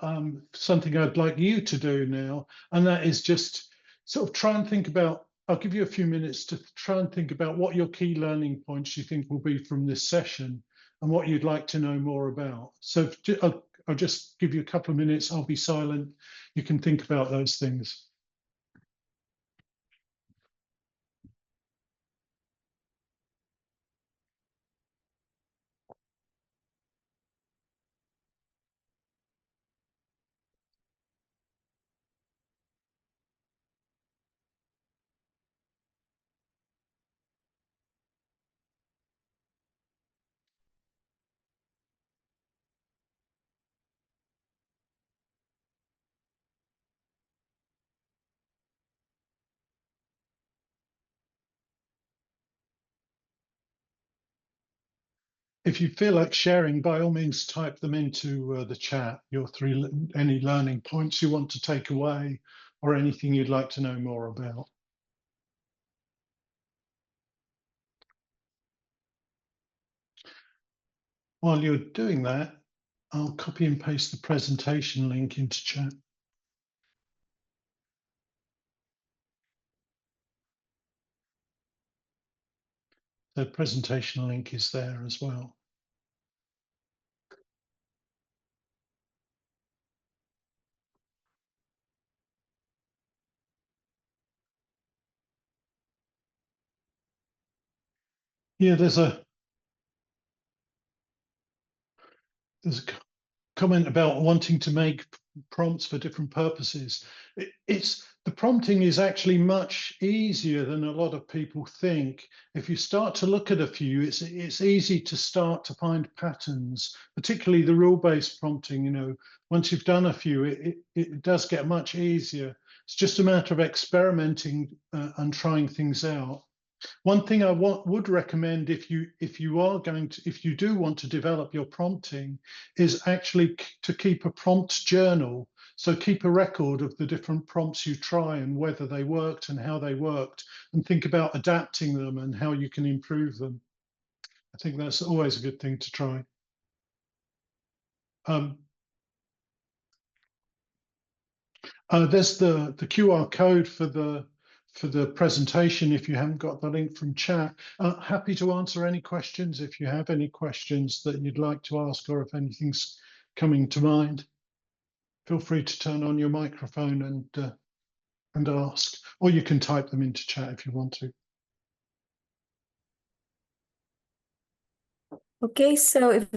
something I'd like you to do now, and that is just sort of try and think about, I'll give you a few minutes to try and think about what your key learning points you think will be from this session and what you'd like to know more about. So I'll just give you a couple of minutes, I'll be silent, you can think about those things. If you feel like sharing, by all means, type them into the chat, any learning points you want to take away or anything you'd like to know more about. While you're doing that, I'll copy and paste the presentation link into chat. The presentation link is there as well. Yeah, there's a comment about wanting to make prompts for different purposes. The prompting is actually much easier than a lot of people think. If you start to look at a few, it's easy to start to find patterns, particularly the rule-based prompting. You know, once you've done a few, it does get much easier. It's just a matter of experimenting and trying things out. One thing I would recommend if you do want to develop your prompting is actually to keep a prompt journal. So keep a record of the different prompts you try and whether they worked and how they worked, and think about adapting them and how you can improve them. I think that's always a good thing to try. There's the QR code for the presentation if you haven't got the link from chat. Happy to answer any questions if you have any questions that you'd like to ask, or if anything's coming to mind. Feel free to turn on your microphone and ask, or you can type them into chat if you want to. Okay, so if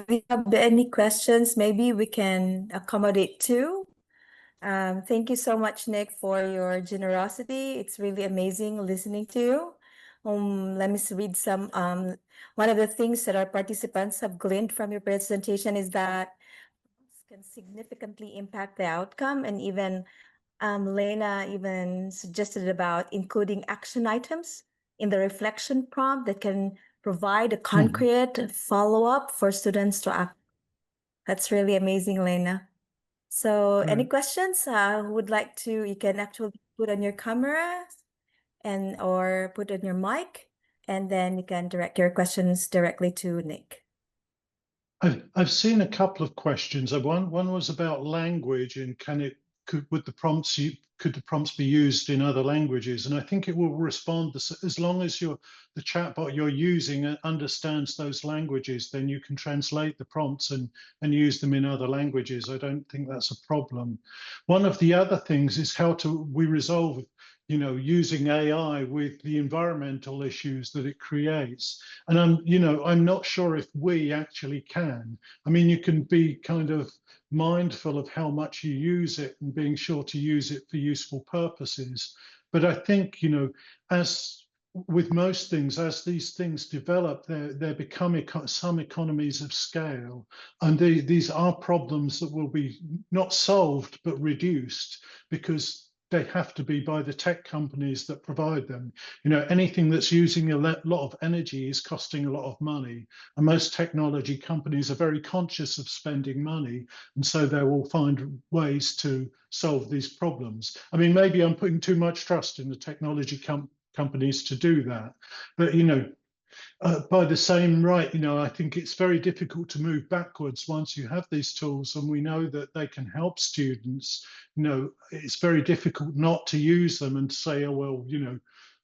we have any questions, maybe we can accommodate too. Thank you so much, Nik, for your generosity. It's really amazing listening to you. Let me read some. One of the things that our participants have gleaned from your presentation is that can significantly impact the outcome, and even Lena even suggested about including action items in the reflection prompt that can provide a concrete follow-up for students to act. That's really amazing, Lena. So any questions? Who would like to, you can actually put on your camera or put on your mic, and then you can direct your questions directly to Nik. I've seen a couple of questions. One was about language, and would the prompts could the prompts be used in other languages? And I think it will respond as long as the chatbot you're using understands those languages, then you can translate the prompts and use them in other languages. I don't think that's a problem. One of the other things is how we resolve, using AI with the environmental issues that it creates. And I'm not sure if we actually can. I mean, you can be kind of mindful of how much you use it and being sure to use it for useful purposes. But I think, as with most things, as these things develop, there become some economies of scale. And these are problems that will be not solved, but reduced, because they have to be by the tech companies that provide them. Anything that's using a lot of energy is costing a lot of money. And most technology companies are very conscious of spending money. And so they will find ways to solve these problems. I mean, maybe I'm putting too much trust in the technology companies to do that. But, by the same right, I think it's very difficult to move backwards once you have these tools, and we know that they can help students. It's very difficult not to use them and say, oh, well,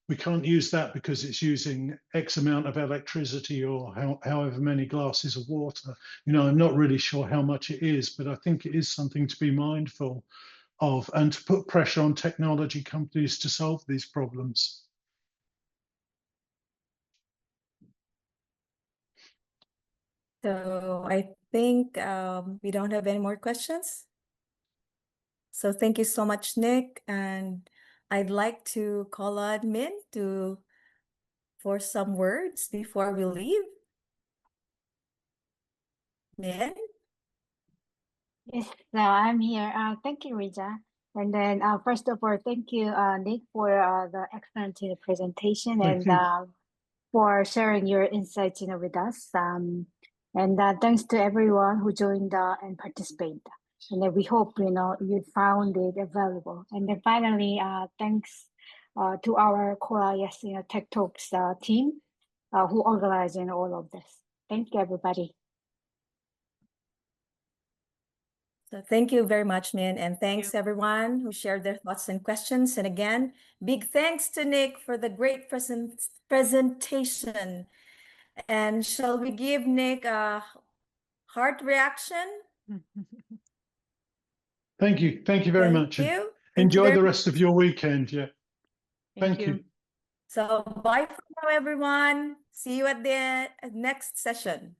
we can't use that because it's using X amount of electricity or however many glasses of water. I'm not really sure how much it is, but I think it is something to be mindful of and to put pressure on technology companies to solve these problems. So I think we don't have any more questions. So thank you so much, Nik. And I'd like to call on Min for some words before we leave. Min? Yes, so I'm here. Thank you, Rija. And then first of all, thank you, Nik, for the excellent presentation Thank and you. for sharing your insights with us. And thanks to everyone who joined and participated. And then we hope you found it valuable. And then finally, thanks to our co-IS Tech Talks team who organized all of this. Thank you, everybody. So thank you very much, Min. And thanks everyone who shared their thoughts and questions. And again, big thanks to Nik for the great presentation. And shall we give Nik a heart reaction? Thank you. Thank you very much. Thank you. Enjoy the rest of your weekend. Yeah. Thank Thank you. So bye for now, everyone. See you at the next session.